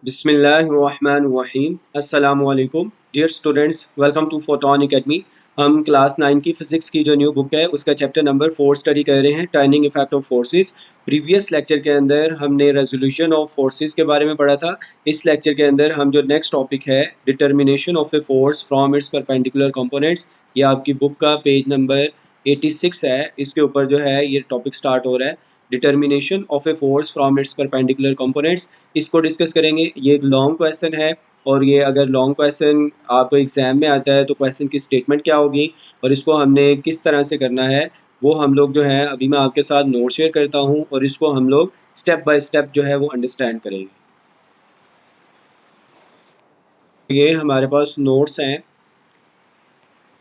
बिस्मिल्लाहिर्रहमानिर्रहीम अस्सलामुअलैकुम dear students, welcome to photon academy. हम क्लास 9 की फिजिक्स की जो न्यू बुक है उसका चैप्टर नंबर 4 स्टडी कर रहे हैं, turning effect of forces. Previous lecture के अंदर हमने रेजोल्यूशन ऑफ फोर्सेस के बारे में पढ़ा था। इस लेक्चर के अंदर हम जो नेक्स्ट टॉपिक है determination of a force from its perpendicular components, ये आपकी बुक का पेज नंबर 86 है, इसके ऊपर जो है ये टॉपिक स्टार्ट हो रहा है, determination of a force from its perpendicular components. इसको डिस्कस करेंगे। ये एक लॉन्ग क्वेश्चन है और ये अगर लॉन्ग क्वेश्चन आपको एग्जाम में आता है तो क्वेश्चन की स्टेटमेंट क्या होगी और इसको हमने किस तरह से करना है वो हम लोग जो है अभी मैं आपके साथ नोट शेयर करता हूँ और इसको हम लोग स्टेप बाय स्टेप जो है वो अंडरस्टैंड करेंगे। ये हमारे पास नोट्स हैं,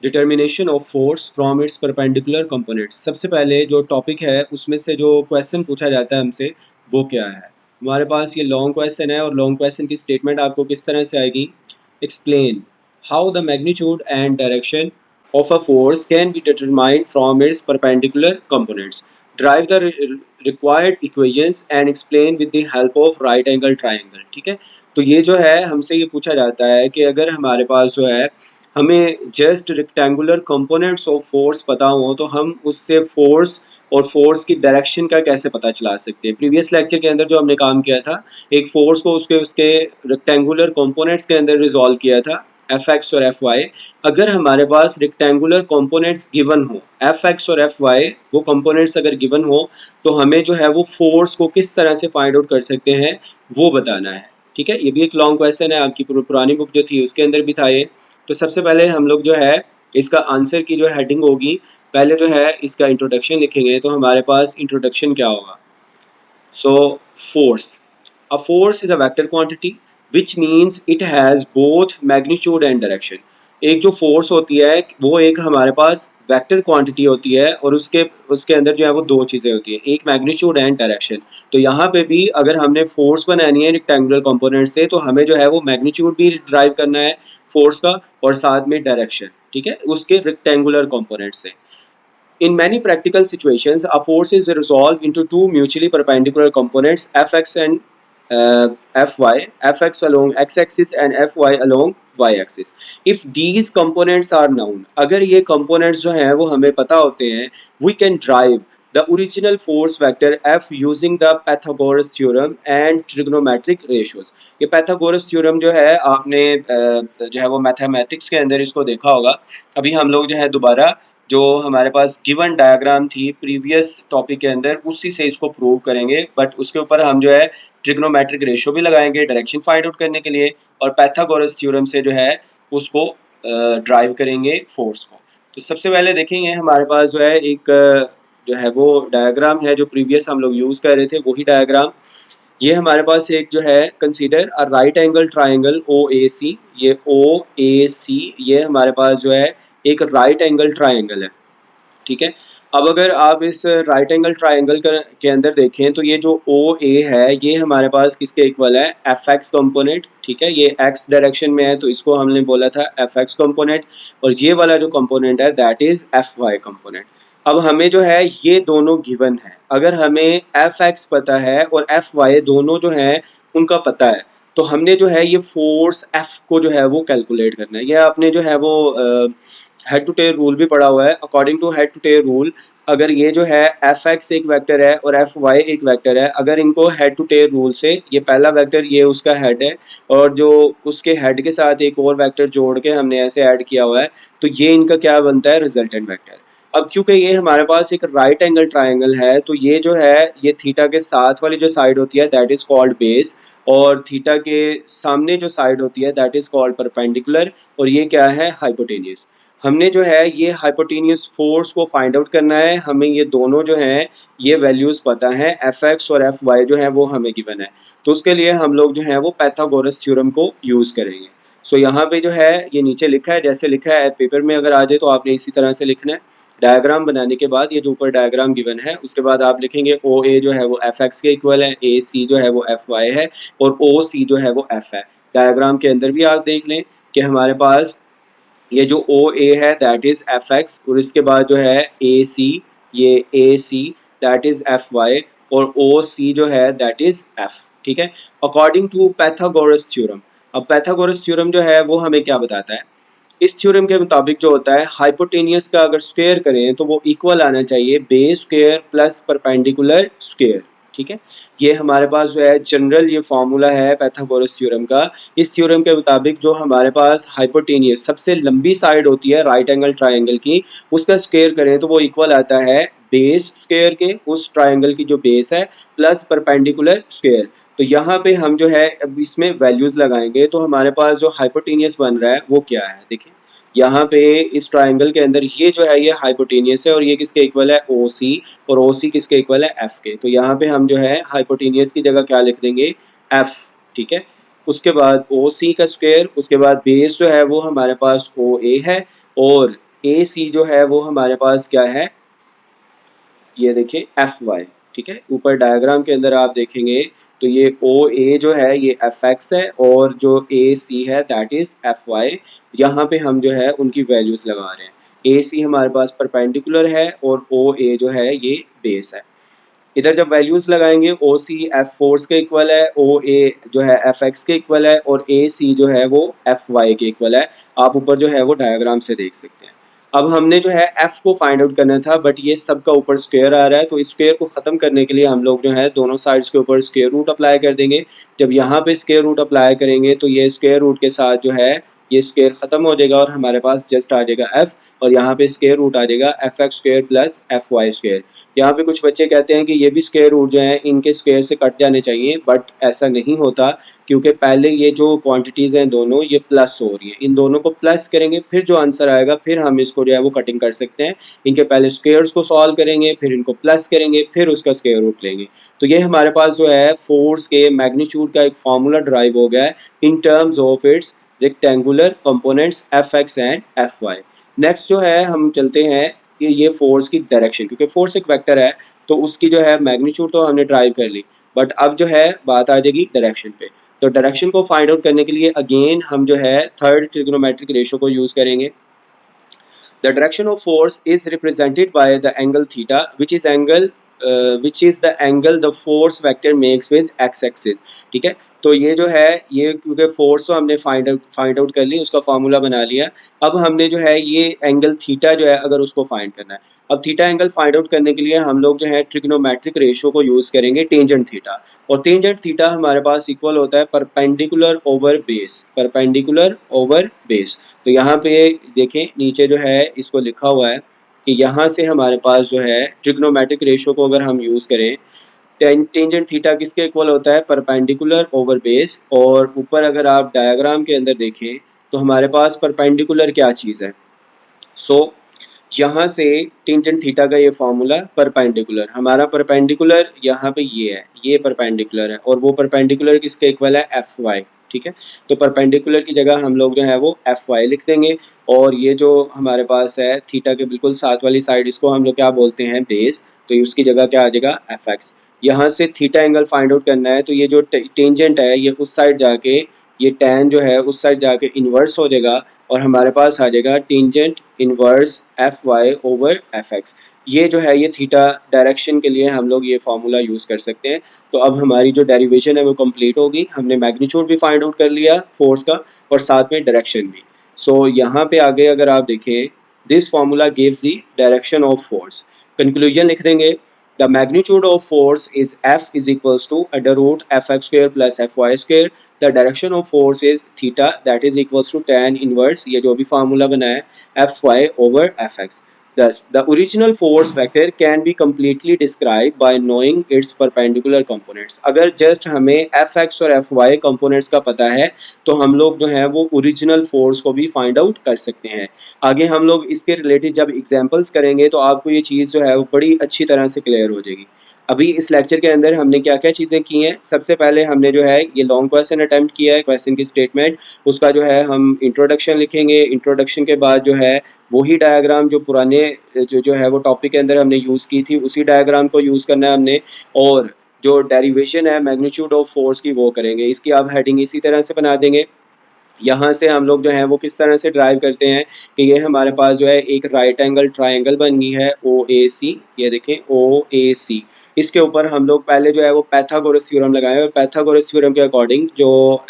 determination of force from its perpendicular components. सबसे पहले जो टॉपिक है उसमें से जो क्वेश्चन पूछा जाता है हमसे वो क्या है। हमारे पास ये लॉन्ग क्वेश्चन है और लॉन्ग क्वेश्चन की स्टेटमेंट आपको किस तरह से आएगी। Explain how the magnitude and direction of a force can be determined from its perpendicular components. Derive the required equations and explain with the help of right angle triangle। ठीक है, तो ये जो है हमसे ये पूछा जाता है कि अगर हमारे पास जो है हमें just rectangular components of force पता हो तो हम उससे फोर्स और फोर्स की डायरेक्शन का कैसे पता चला सकते हैं। प्रीवियस लेक्चर के अंदर जो हमने काम किया था, एक फोर्स को उसके उसके रेक्टेंगुलर कंपोनेंट्स के अंदर रिजॉल्व किया था, एफ एक्स और एफ वाई। अगर हमारे पास रेक्टेंगुलर कंपोनेंट्स गिवन हो, एफ एक्स और एफ वाई वो कंपोनेंट्स अगर गिवन हो तो हमें जो है वो फोर्स को किस तरह से फाइंड आउट कर सकते हैं वो बताना है। ठीक है, ये भी एक लॉन्ग क्वेश्चन है, आपकी पुरानी बुक जो थी उसके अंदर भी था ये। तो सबसे पहले हम लोग जो है इसका आंसर की जो हेडिंग होगी, पहले जो है इसका इंट्रोडक्शन लिखेंगे। तो हमारे पास इंट्रोडक्शन क्या होगा। So force, a force is a vector quantity which means it has both magnitude and direction। एक जो फोर्स होती है वो एक हमारे पास वेक्टर क्वांटिटी होती है और उसके उसके अंदर जो है वो दो चीज़ें होती है, एक मैग्नीट्यूड एंड डायरेक्शन। तो यहाँ पे भी अगर हमने फोर्स बनानी है रेक्टेंगुलर कंपोनेंट से तो हमें जो है वो मैग्नीट्यूड भी ड्राइव करना है फोर्स का और साथ में डायरेक्शन, ठीक है, उसके रेक्टेंगुलर कंपोनेंट से। In many practical situations, a force is resolved into two mutually perpendicular components, Fx and Fy, Fx along x-axis and Fy along y-axis. If these components are known, अगर ये components जो हैं वो हमें पता होते हैं, we can drive the original force vector F using the Pythagoras theorem and trigonometric ratios। ये Pythagoras theorem जो है आपने जो है वो मैथमेटिक्स के अंदर इसको देखा होगा। अभी हम लोग जो है दोबारा जो हमारे पास गिवन डायग्राम थी प्रीवियस टॉपिक के अंदर उसी से इसको प्रूव करेंगे, बट उसके ऊपर हम जो है ट्रिग्नोमेट्रिक रेशियो भी लगाएंगे डायरेक्शन फाइंड आउट करने के लिए और पाइथागोरस थ्योरम से जो है उसको ड्राइव करेंगे फोर्स को। तो सबसे पहले देखेंगे हमारे पास जो है एक जो है वो डायग्राम है जो प्रीवियस हम लोग यूज कर रहे थे, वही डायग्राम। ये हमारे पास एक जो है consider a right angle triangle O A C, ये ओ ए सी ये हमारे पास जो है एक राइट एंगल ट्राइंगल है। ठीक है, अब अगर आप इस राइट एंगल ट्राइंगल के अंदर देखें तो ये जो ओ ए है ये हमारे पास किसके इक्वल है, एफ एक्स कंपोनेंट। ठीक है, ये एक्स डायरेक्शन में है तो इसको हमने बोला था एफ एक्स कंपोनेंट और ये वाला जो कंपोनेंट है that is F Y component. अब हमें जो है ये दोनों गिवन है, अगर हमें एफ एक्स पता है और एफ वाई दोनों जो है उनका पता है तो हमने जो है ये फोर्स एफ को जो है वो कैलकुलेट करना है। ये आपने जो है वो हेड टू टेल रूल भी पढ़ा हुआ है। According to head to tail rule अगर ये जो है एफ एक्स एक वेक्टर है और एफ वाई एक वेक्टर है, अगर इनको हेड टू टेल रूल से ये पहला वेक्टर ये उसका हेड है और जो उसके हेड के साथ एक और वेक्टर जोड़ के हमने ऐसे ऐड किया हुआ है तो ये इनका क्या बनता है, रिजल्टेंट वेक्टर। अब क्योंकि ये हमारे पास एक राइट एंगल ट्राइंगल है तो ये जो है ये थीटा के साथ वाली जो साइड होती है दैट इज कॉल्ड बेस और थीटा के सामने जो साइड होती है दैट इज कॉल्ड परपेंडिकुलर और ये क्या है, हाइपोटेनियस। हमने जो है ये हाइपोटेनियस फोर्स को फाइंड आउट करना है। हमें ये दोनों जो हैं ये वैल्यूज पता है, एफ एक्स और एफ वाई जो है वो हमें गिवन है, तो उसके लिए हम लोग जो है वो पाइथागोरस थ्योरम को यूज करेंगे। सो यहाँ पे जो है ये नीचे लिखा है, जैसे लिखा है पेपर में अगर आ जाए तो आपने इसी तरह से लिखना है। डायग्राम बनाने के बाद ये जो ऊपर डायग्राम गिवन है उसके बाद आप लिखेंगे ओ ए जो है वो एफ एक्स के इक्वल है, ए सी जो है वो एफ वाई है और ओ सी जो है वो एफ है। डायग्राम के अंदर भी आप देख लें कि हमारे पास ये जो ओ ए है दैट इज एफ एक्स और इसके बाद जो है ए सी, ये A C that is F Y और ओ सी जो है दैट इज एफ। ठीक है, अकॉर्डिंग टू पैथागोरस थ्योरम। अब पैथागोरस थ्योरम जो है वो हमें क्या बताता है, इस थ्योरम के मुताबिक जो होता है हाइपोटेनियस का अगर स्क्वायर करें तो वो इक्वल आना चाहिए base square plus perpendicular square. ठीक है, ये हमारे पास जो है जनरल ये फॉर्मूला है पैथागोरस थ्योरम का। इस थ्योरम के मुताबिक जो हमारे पास हाइपोटेनियस सबसे लंबी साइड होती है राइट एंगल ट्राइंगल की, उसका स्क्वायर करें तो वो इक्वल आता है बेस स्क्वायर के, उस ट्राइंगल की जो बेस है, प्लस परपेंडिकुलर स्क्वायर। तो यहाँ पे हम जो है अब इसमें वैल्यूज लगाएंगे तो हमारे पास जो हाइपोटेनियस बन रहा है वो क्या है, देखिए यहाँ पे इस ट्राइंगल के अंदर ये जो है ये हाइपोटेनियस है और ये किसके इक्वल है, ओ सी, और ओ सी किसके इक्वल है, एफ के। तो यहाँ पे हम जो है हाइपोटेनियस की जगह क्या लिख देंगे, एफ। ठीक है, उसके बाद ओ सी का स्क्वायर, उसके बाद बेस जो है वो हमारे पास ओ ए है, और ए सी जो है वो हमारे पास क्या है, ये देखिए एफ वाई। ठीक है, ऊपर डायग्राम के अंदर आप देखेंगे तो ये ओ ए जो है ये एफ एक्स है और जो ए सी है दैट इज एफ वाई। यहाँ पे हम जो है उनकी वैल्यूज लगा रहे हैं, ए सी हमारे पास परपेंडिकुलर है और ओ ए जो है ये बेस है। इधर जब वैल्यूज लगाएंगे ओ सी एफ फोर्स के इक्वल है, ओ ए जो है एफ एक्स के इक्वल है, और ए सी जो है वो एफ वाई के इक्वल है। आप ऊपर जो है वो डायग्राम से देख सकते हैं। अब हमने जो है f को फाइंड आउट करना था, बट ये सब का ऊपर स्क्वायर आ रहा है, तो इस स्क्वायर को खत्म करने के लिए हम लोग जो है दोनों साइड्स के ऊपर स्क्वायर रूट अप्लाई कर देंगे। जब यहाँ पे स्क्वायर रूट अप्लाई करेंगे तो ये स्क्वायर रूट के साथ जो है ये स्क्वायर खत्म हो जाएगा और हमारे पास जस्ट आ जाएगा f, और यहाँ पे स्क्वायर रूट आ जाएगा F X square plus F Y square. यहाँ पे कुछ बच्चे कहते हैं कि ये भी स्क्वायर रूट जो है इनके स्क्वायर से कट जाने चाहिए, बट ऐसा नहीं होता, क्योंकि पहले ये जो क्वांटिटीज हैं दोनों ये प्लस हो रही है, इन दोनों को प्लस करेंगे फिर जो आंसर आएगा फिर हम इसको जो है वो कटिंग कर सकते हैं। इनके पहले स्क्वायर्स को सॉल्व करेंगे, फिर इनको प्लस करेंगे, फिर उसका स्क्वायर रूट लेंगे। तो ये हमारे पास जो है फोर्स के मैग्नीट्यूड का एक फॉर्मूला ड्राइव हो गया है in terms of its rectangular components F X and F Y. Next जो है हम चलते हैं कि ये फोर्स की डायरेक्शन, क्योंकि फोर्स एक वेक्टर है तो उसकी जो है मैग्नीट्यूड तो हमने ड्राइव कर ली, बट अब जो है बात आ जाएगी डायरेक्शन पे। तो डायरेक्शन को फाइंड आउट करने के लिए अगेन हम जो है थर्ड ट्रिग्नोमेट्रिक रेशियो को यूज करेंगे। The direction of force is represented by the angle theta, which is the angle the force vector makes with x-axis। ठीक है, तो ये जो है ये क्योंकि फोर्स तो हमने फाइंड आउट कर ली, उसका फार्मूला बना लिया। अब हमने जो है ये एंगल थीटा जो है अगर उसको फाइंड करना है, अब थीटा एंगल फाइंड आउट करने के लिए हम लोग जो है ट्रिग्नोमेट्रिक रेशियो को यूज करेंगे टेंजेंट थीटा, और टेंजेंट थीटा हमारे पास इक्वल होता है perpendicular over base, perpendicular over base. तो यहाँ पे देखें नीचे जो है इसको लिखा हुआ है कि यहाँ से हमारे पास जो है ट्रिग्नोमेट्रिक रेशियो को अगर हम यूज करें, टेंजेंट थीटा किसके इक्वल होता है, परपेंडिकुलर ओवर बेस। और ऊपर अगर आप डायग्राम के अंदर देखें तो हमारे पास परपेंडिकुलर क्या चीज़ है, सो यहाँ से टेंजेंट थीटा का ये फॉर्मूला परपेंडिकुलर, हमारा परपेंडिकुलर यहाँ पे ये है, ये परपेंडिकुलर है, और वो परपेंडिकुलर किसके इक्वल है, एफ वाई। ठीक है, तो परपेंडिकुलर की जगह हम लोग जो है वो एफ वाई लिख देंगे, और ये जो हमारे पास है थीटा के बिल्कुल साथ वाली साइड इसको हम लोग क्या बोलते हैं, बेस, तो उसकी जगह क्या आ जाएगा, एफ एक्स। यहाँ से थीटा एंगल फाइंड आउट करना है तो ये जो टेंजेंट है ये उस साइड जाके, ये टैन जो है उस साइड जाके इन्वर्स हो जाएगा, और हमारे पास आ जाएगा tangent inverse F Y over F X. ये जो है ये थीटा डायरेक्शन के लिए हम लोग ये फार्मूला यूज़ कर सकते हैं। तो अब हमारी जो डेरिवेशन है वो कंप्लीट होगी, हमने मैग्नीट्यूड भी फाइंड आउट कर लिया फोर्स का और साथ में डायरेक्शन भी। सो यहाँ पे आगे अगर आप देखें, this formula gives the direction of force. Conclusion लिख देंगे, the magnitude of force is F is equals to under root fx square plus fy square। the direction of force is theta that is equals to tan inverse, ये जो भी formula बना है fy over fx। thus the original force vector can be completely described by knowing its perpendicular components। अगर just हमें fx और fy components का पता है तो हम लोग जो है वो ओरिजिनल फोर्स को भी फाइंड आउट कर सकते हैं। आगे हम लोग इसके रिलेटेड जब एग्जांपल्स करेंगे तो आपको ये चीज़ जो है वो बड़ी अच्छी तरह से क्लियर हो जाएगी। अभी इस लेक्चर के अंदर हमने क्या क्या चीज़ें की हैं, सबसे पहले हमने जो है ये लॉन्ग क्वेश्चन अटेम्प्ट किया है, क्वेश्चन की स्टेटमेंट, उसका जो है हम इंट्रोडक्शन लिखेंगे। इंट्रोडक्शन के बाद जो है वही डायग्राम जो पुराने जो है वो टॉपिक के अंदर हमने यूज़ की थी उसी डायग्राम को यूज़ करना है हमने, और जो डेरिवेशन है मैग्नीट्यूड ऑफ फोर्स की वो करेंगे। इसकी आप हेडिंग इसी तरह से बना देंगे। यहाँ से हम लोग जो है वो किस तरह से ड्राइव करते हैं कि ये हमारे पास जो है एक राइट एंगल ट्राइंगल बन गई है ओ ए सी, ये देखें ओ ए सी। इसके ऊपर हम लोग पहले जो है वो पैथागोरस थ्योरम लगाए और पैथागोरस थ्योरम के अकॉर्डिंग जो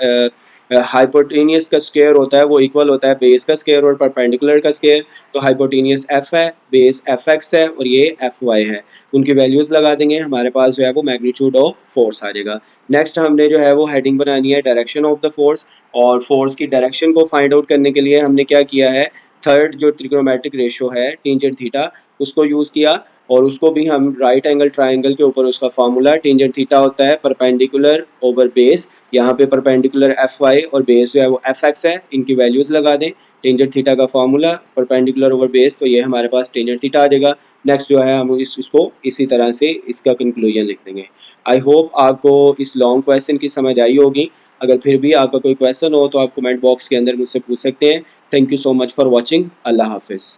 हाइपोटेनियस का स्क्वायर होता है वो इक्वल होता है बेस का स्क्वायर और परपेंडिकुलर का स्क्वायर। तो हाइपोटेनियस एफ है, बेस एफ एक्स है और ये एफ वाई है। उनकी वैल्यूज लगा देंगे, हमारे पास जो है वो मैग्नीट्यूड ऑफ फोर्स आ जाएगा। नेक्स्ट हमने जो है वो हेडिंग बनानी है डायरेक्शन ऑफ द फोर्स, और फोर्स की डायरेक्शन को फाइंड आउट करने के लिए हमने क्या किया है, थर्ड जो ट्रिग्नोमेट्रिक रेशियो है टेंजेंट थीटा उसको यूज किया, और उसको भी हम राइट एंगल ट्राइंगल के ऊपर उसका फार्मूला टेंजेंट थीटा होता है परपेंडिकुलर ओवर बेस। यहाँ पे परपेंडिकुलर एफ वाई और बेस जो है वो एफ एक्स है, इनकी वैल्यूज लगा दें। टेंजेंट थीटा का फार्मूला परपेंडिकुलर ओवर बेस, तो ये हमारे पास टेंजेंट थीटा आ जाएगा। नेक्स्ट जो है हम इसको इसी तरह से इसका कंक्लूजन लिख देंगे। आई होप आपको इस लॉन्ग क्वेश्चन की समझ आई होगी। अगर फिर भी आपका कोई क्वेश्चन हो तो आप कमेंट बॉक्स के अंदर मुझसे पूछ सकते हैं। Thank you so much for watching. अल्लाह हाफिज़।